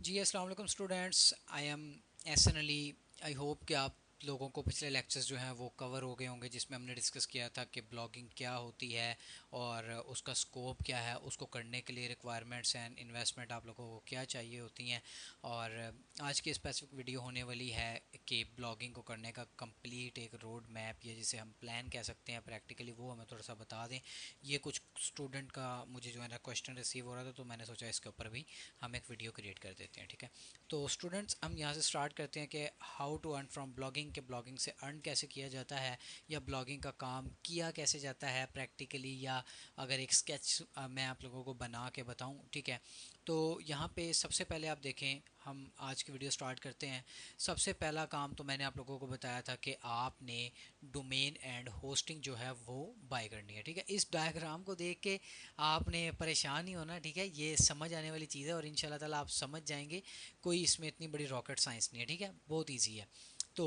जी अस्सलाम वालेकुम students. I am Ehsan Ali. I hope कि आप लोगों को पिछले लेक्चर्स जो हैं वो कवर हो गए होंगे, जिसमें हमने डिस्कस किया था कि ब्लॉगिंग क्या होती है और उसका स्कोप क्या है, उसको करने के लिए रिक्वायरमेंट्स एंड इन्वेस्टमेंट आप लोगों को क्या चाहिए होती हैं। और आज की स्पेसिफिक वीडियो होने वाली है कि ब्लॉगिंग को करने का कंप्लीट एक रोड मैप या जिसे हम प्लान कह सकते हैं प्रैक्टिकली, वो हमें थोड़ा सा बता दें। ये कुछ स्टूडेंट का मुझे जो है ना क्वेश्चन रिसीव हो रहा था, तो मैंने सोचा इसके ऊपर भी हम एक वीडियो क्रिएट कर देते हैं। ठीक है, तो स्टूडेंट्स हम यहाँ से स्टार्ट करते हैं कि how to earn from blogging, के ब्लॉगिंग से अर्न कैसे किया जाता है या ब्लॉगिंग का काम किया कैसे जाता है प्रैक्टिकली, या अगर एक स्केच मैं आप लोगों को बना के बताऊँ। ठीक है, तो यहाँ पे सबसे पहले आप देखें, हम आज की वीडियो स्टार्ट करते हैं। सबसे पहला काम तो मैंने आप लोगों को बताया था कि आपने डोमेन एंड होस्टिंग जो है वो बाय करनी है। ठीक है, इस डायग्राम को देख के आपने परेशान नहीं होना। ठीक है, ये समझ आने वाली चीज़ है और इंशाल्लाह ताला आप समझ जाएंगे। कोई इसमें इतनी बड़ी रॉकेट साइंस नहीं है। ठीक है, बहुत इजी है। तो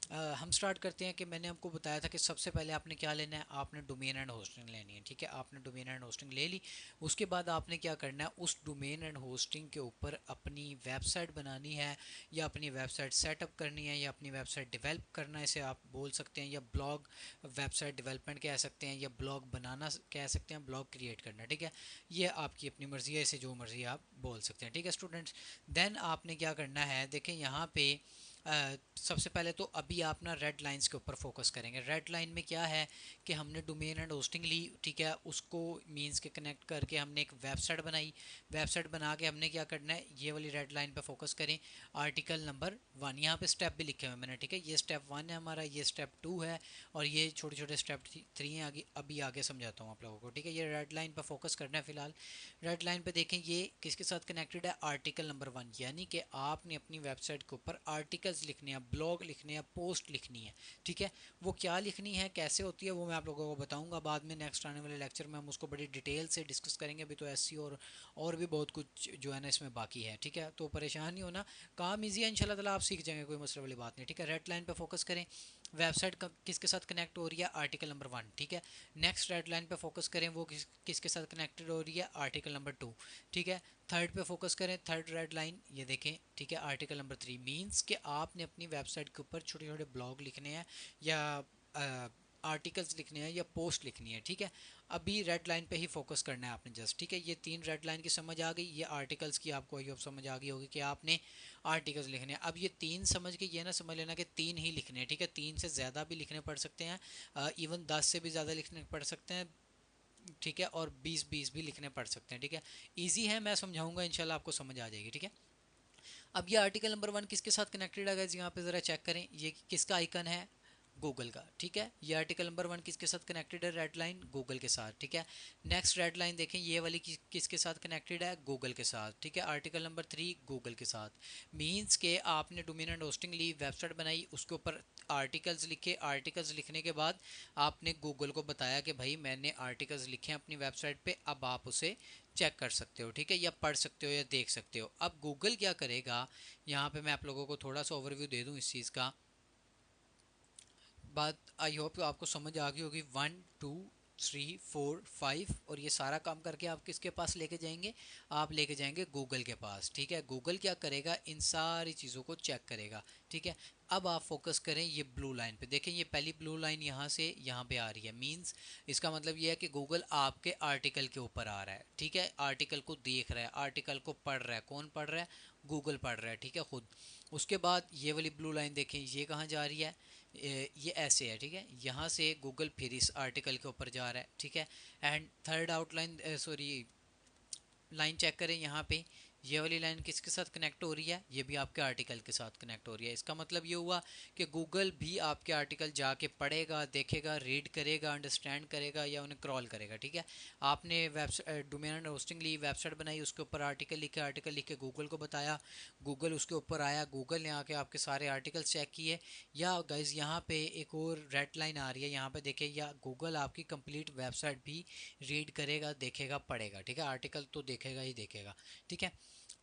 हम स्टार्ट करते हैं कि मैंने आपको बताया था कि सबसे पहले आपने क्या लेना है, आपने डोमेन एंड होस्टिंग लेनी है। ठीक है, आपने डोमेन एंड होस्टिंग ले ली। उसके बाद आपने क्या करना है, उस डोमेन एंड होस्टिंग के ऊपर अपनी वेबसाइट बनानी है, या अपनी वेबसाइट सेटअप करनी है, या अपनी वेबसाइट डेवलप करना है, इसे आप बोल सकते हैं, या ब्लॉग वेबसाइट डेवलपमेंट कह सकते हैं, या ब्लॉग बनाना कह सकते हैं, ब्लॉग क्रिएट करना। ठीक है, ये आपकी अपनी मर्ज़ी है, इसे जो मर्ज़ी आप बोल सकते हैं। ठीक है स्टूडेंट्स, देन आपने क्या करना है, देखें यहाँ पे सबसे पहले तो अभी आप ना रेड लाइंस के ऊपर फोकस करेंगे। रेड लाइन में क्या है कि हमने डोमेन एंड होस्टिंग ली। ठीक है, उसको मींस के कनेक्ट करके हमने एक वेबसाइट बनाई। वेबसाइट बना के हमने क्या करना है, ये वाली रेड लाइन पे फोकस करें। आर्टिकल नंबर 1, यहाँ पे स्टेप भी लिखे हुए हैं मैंने। ठीक है, ये स्टेप 1 है हमारा, ये स्टेप 2 है और ये छोटे छोटे स्टेप 3 हैं। आगे अभी आगे समझाता हूँ आप लोगों को। ठीक है, ये रेड लाइन पर फोकस करना है फिलहाल। रेड लाइन पे देखें, ये किसके साथ कनेक्टेड है, आर्टिकल नंबर 1, यानी कि आपने अपनी वेबसाइट के ऊपर आर्टिकल्स लिखने हैं, ब्लॉग लिखने हैं, पोस्ट लिखनी है। ठीक है, वो क्या लिखनी है, कैसे होती है, वो मैं आप लोगों को बताऊंगा बाद में। नेक्स्ट आने वाले लेक्चर में हम उसको बड़ी डिटेल से डिस्कस करेंगे। अभी तो ऐसी और भी बहुत कुछ जो है ना इसमें बाकी है। ठीक है, तो परेशान नहीं होना, काम ईजी है इंशाल्लाह ताला, आप सीख जाएंगे, कोई मसले वाली बात नहीं। ठीक है, रेड लाइन पे फोकस करें। वेबसाइट किसके साथ कनेक्ट हो रही है, आर्टिकल नंबर 1। ठीक है, नेक्स्ट रेड लाइन पे फोकस करें, वो किसके साथ कनेक्टेड हो रही है, आर्टिकल नंबर 2। ठीक है, थर्ड पे फोकस करें, थर्ड रेड लाइन ये देखें। ठीक है, आर्टिकल नंबर 3 मींस कि आपने अपनी वेबसाइट के ऊपर छोटे छोटे ब्लॉग लिखने हैं, या आर्टिकल्स लिखने हैं, या पोस्ट लिखनी है। ठीक है, अभी रेड लाइन पे ही फोकस करना है आपने जस्ट। ठीक है, ये 3 रेड लाइन की समझ आ गई। ये आर्टिकल्स की आपको आई होप समझ आ गई होगी कि आपने आर्टिकल्स लिखने हैं। अब ये 3 समझ के ये ना समझ लेना कि 3 ही लिखने हैं। ठीक है, 3 से ज़्यादा भी लिखने पड़ सकते हैं, इवन 10 से भी ज़्यादा लिखने पड़ सकते हैं। ठीक है, और 20 भी लिखने पड़ सकते हैं। ठीक है, इजी है, मैं समझाऊंगा इंशाल्लाह आपको समझ आ जाएगी। ठीक है, अब ये आर्टिकल नंबर 1 किसके साथ कनेक्टेड है गाइस, यहाँ पे ज़रा चेक करें, ये किसका आइकन है, गूगल का। ठीक है, ये आर्टिकल नंबर 1 किसके साथ कनेक्टेड है, रेड लाइन गूगल के साथ। ठीक है, नेक्स्ट रेड लाइन देखें, ये वाली किसके साथ कनेक्टेड है, गूगल के साथ। ठीक है, आर्टिकल नंबर 3 गूगल के साथ। मींस के आपने डोमेन एंड होस्टिंग ली, वेबसाइट बनाई, उसके ऊपर आर्टिकल्स लिखे। आर्टिकल्स लिखने के बाद आपने गूगल को बताया कि भाई मैंने आर्टिकल्स लिखे हैं अपनी वेबसाइट पे, अब आप उसे चेक कर सकते हो। ठीक है, या पढ़ सकते हो या देख सकते हो। अब गूगल क्या करेगा, यहाँ पे मैं आप लोगों को थोड़ा सा ओवरव्यू दे दूँ इस चीज़ का। बात आई होप आपको समझ आ गई होगी। 1 2 3 4 5 और ये सारा काम करके आप किसके पास लेके जाएंगे, आप लेके जाएंगे गूगल के पास। ठीक है, गूगल क्या करेगा, इन सारी चीज़ों को चेक करेगा। ठीक है, अब आप फोकस करें ये ब्लू लाइन पे। देखें, ये पहली ब्लू लाइन यहाँ से यहाँ पे आ रही है, मींस इसका मतलब ये है कि गूगल आपके आर्टिकल के ऊपर आ रहा है। ठीक है, आर्टिकल को देख रहा है, आर्टिकल को पढ़ रहा है। कौन पढ़ रहा है, गूगल पढ़ रहा है। ठीक है, खुद। उसके बाद ये वाली ब्लू लाइन देखें, ये कहाँ जा रही है, ये ऐसे है। ठीक है, यहाँ से गूगल फिर इस आर्टिकल के ऊपर जा रहा है। ठीक है, and third outline sorry line check करें, यहाँ पे ये वाली लाइन किसके साथ कनेक्ट हो रही है, ये भी आपके आर्टिकल के साथ कनेक्ट हो रही है। इसका मतलब ये हुआ कि गूगल भी आपके आर्टिकल जाके पढ़ेगा, देखेगा, रीड करेगा, अंडरस्टैंड करेगा या उन्हें क्रॉल करेगा। ठीक है, आपने वेबसाइट डोमेन एंड होस्टिंग ली, वेबसाइट बनाई, उसके ऊपर आर्टिकल लिखे, आर्टिकल लिख के गूगल को बताया, गूगल उसके ऊपर आया, गूगल ने आके आपके सारे आर्टिकल चेक किए। या गाइज यहाँ पे एक और रेड लाइन आ रही है, यहाँ पे देखिए, या गूगल आपकी कंप्लीट वेबसाइट भी रीड करेगा, देखेगा, पढ़ेगा। ठीक है, आर्टिकल तो देखेगा ही देखेगा। ठीक है,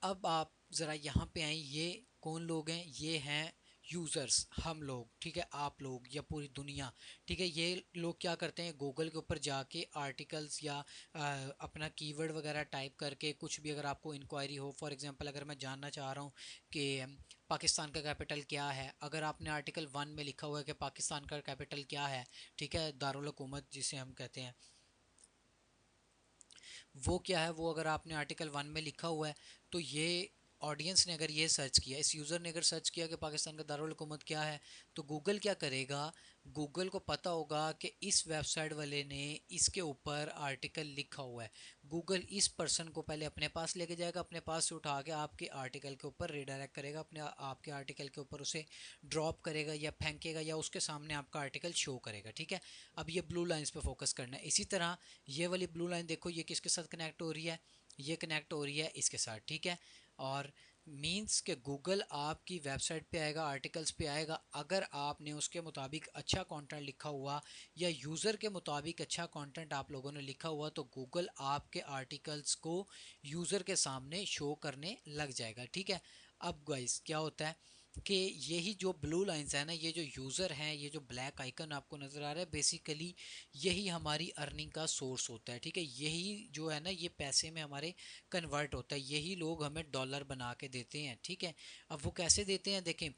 अब आप ज़रा यहाँ पे आए, ये कौन लोग हैं, ये हैं यूज़र्स, हम लोग, ठीक है, आप लोग या पूरी दुनिया, ठीक है, ये लोग क्या करते हैं, गूगल के ऊपर जाके आर्टिकल्स या अपना कीवर्ड वगैरह टाइप करके कुछ भी, अगर आपको इंक्वायरी हो, फॉर एग्जांपल अगर मैं जानना चाह रहा हूँ कि पाकिस्तान का कैपिटल क्या है, अगर आपने आर्टिकल 1 में लिखा हुआ है कि पाकिस्तान का कैपिटल क्या है, ठीक है, दारुल हुकूमत जिसे हम कहते हैं, वो क्या है, वो अगर आपने आर्टिकल 1 में लिखा हुआ है, तो ये ऑडियंस ने अगर ये सर्च किया, इस यूज़र ने अगर सर्च किया कि पाकिस्तान का दारुल हुकूमत क्या है, तो गूगल क्या करेगा, गूगल को पता होगा कि इस वेबसाइट वाले ने इसके ऊपर आर्टिकल लिखा हुआ है। गूगल इस पर्सन को पहले अपने पास लेके जाएगा, अपने पास से उठा के आपके आर्टिकल के ऊपर रिडायरेक्ट करेगा, अपने आपके आर्टिकल के ऊपर उसे ड्रॉप करेगा या फेंकेगा, या उसके सामने आपका आर्टिकल शो करेगा, ठीक है। अब ये ब्लू लाइंस पे फोकस करना है। इसी तरह ये वाली ब्लू लाइन देखो, ये किसके साथ कनेक्ट हो रही है, ये कनेक्ट हो रही है इसके साथ, ठीक है। और मींस के गूगल आपकी वेबसाइट पे आएगा, आर्टिकल्स पे आएगा, अगर आपने उसके मुताबिक अच्छा कंटेंट लिखा हुआ या यूज़र के मुताबिक अच्छा कंटेंट आप लोगों ने लिखा हुआ, तो गूगल आपके आर्टिकल्स को यूज़र के सामने शो करने लग जाएगा, ठीक है। अब गाइस क्या होता है कि यही जो ब्लू लाइंस है ना, ये जो यूज़र हैं, ये जो ब्लैक आइकन आपको नज़र आ रहा है, बेसिकली यही हमारी अर्निंग का सोर्स होता है, ठीक है। यही जो है ना, ये पैसे में हमारे कन्वर्ट होता है, यही लोग हमें डॉलर बना के देते हैं, ठीक है। अब वो कैसे देते हैं, देखें,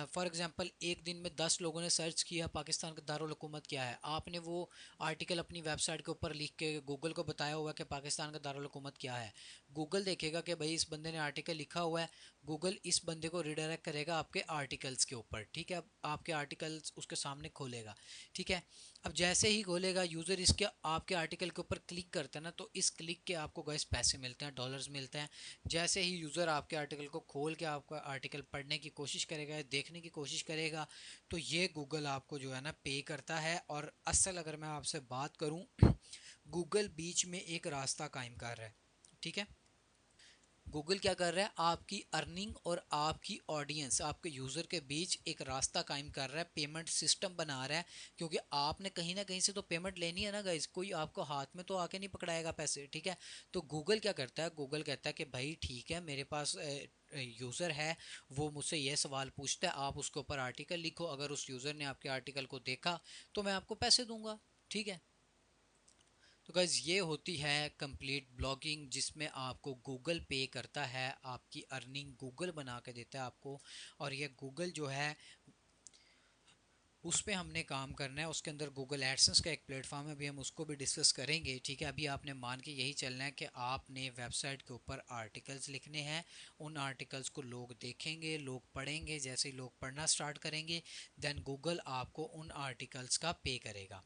फॉर एग्जांपल एक दिन में 10 लोगों ने सर्च किया पाकिस्तान का दारुल हुकूमत क्या है, आपने वो आर्टिकल अपनी वेबसाइट के ऊपर लिख के गूगल को बताया हुआ कि पाकिस्तान का दारुल हुकूमत क्या है। गूगल देखेगा कि भाई इस बंदे ने आर्टिकल लिखा हुआ है, गूगल इस बंदे को रिडायरेक्ट करेगा आपके आर्टिकल्स के ऊपर, ठीक है। अब आपके आर्टिकल्स उसके सामने खोलेगा, ठीक है। अब जैसे ही खोलेगा यूज़र, इसके आपके आर्टिकल के ऊपर क्लिक करता है ना, तो इस क्लिक के आपको गैस पैसे मिलते हैं, डॉलर्स मिलते हैं। जैसे ही यूज़र आपके आर्टिकल को खोल के आपका आर्टिकल पढ़ने की कोशिश करेगा, देखने की कोशिश करेगा, तो ये गूगल आपको जो है ना पे करता है। और असल अगर मैं आपसे बात करूं, गूगल बीच में एक रास्ता कायम कर रहा है, ठीक है। गूगल क्या कर रहा है, आपकी अर्निंग और आपकी ऑडियंस, आपके यूज़र के बीच एक रास्ता कायम कर रहा है, पेमेंट सिस्टम बना रहा है। क्योंकि आपने कहीं ना कहीं से तो पेमेंट लेनी है ना गाइज, कोई आपको हाथ में तो आके नहीं पकड़ाएगा पैसे, ठीक है। तो गूगल क्या करता है, गूगल कहता है कि भाई ठीक है, मेरे पास यूज़र है, वो मुझसे ये सवाल पूछता है, आप उसके ऊपर आर्टिकल लिखो, अगर उस यूज़र ने आपके आर्टिकल को देखा तो मैं आपको पैसे दूंगा, ठीक है। तो गाइज ये होती है कंप्लीट ब्लॉगिंग, जिसमें आपको गूगल पे करता है, आपकी अर्निंग गूगल बना के देता है आपको। और ये गूगल जो है, उस पर हमने काम करना है, उसके अंदर गूगल एडसेंस का एक प्लेटफॉर्म है, अभी हम उसको भी डिस्कस करेंगे, ठीक है। अभी आपने मान के यही चलना है कि आपने वेबसाइट के ऊपर आर्टिकल्स लिखने हैं, उन आर्टिकल्स को लोग देखेंगे, लोग पढ़ेंगे, जैसे ही लोग पढ़ना स्टार्ट करेंगे, देन गूगल आपको उन आर्टिकल्स का पे करेगा।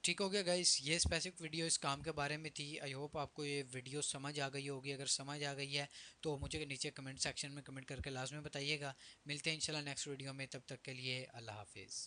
ठीक हो गया गाइस, ये स्पेसिफिक वीडियो इस काम के बारे में थी। आई होप आपको ये वीडियो समझ आ गई होगी, अगर समझ आ गई है तो मुझे नीचे कमेंट सेक्शन में कमेंट करके लाजमी बताइएगा। मिलते हैं इंशाल्लाह नेक्स्ट वीडियो में, तब तक के लिए अल्लाह हाफिज़।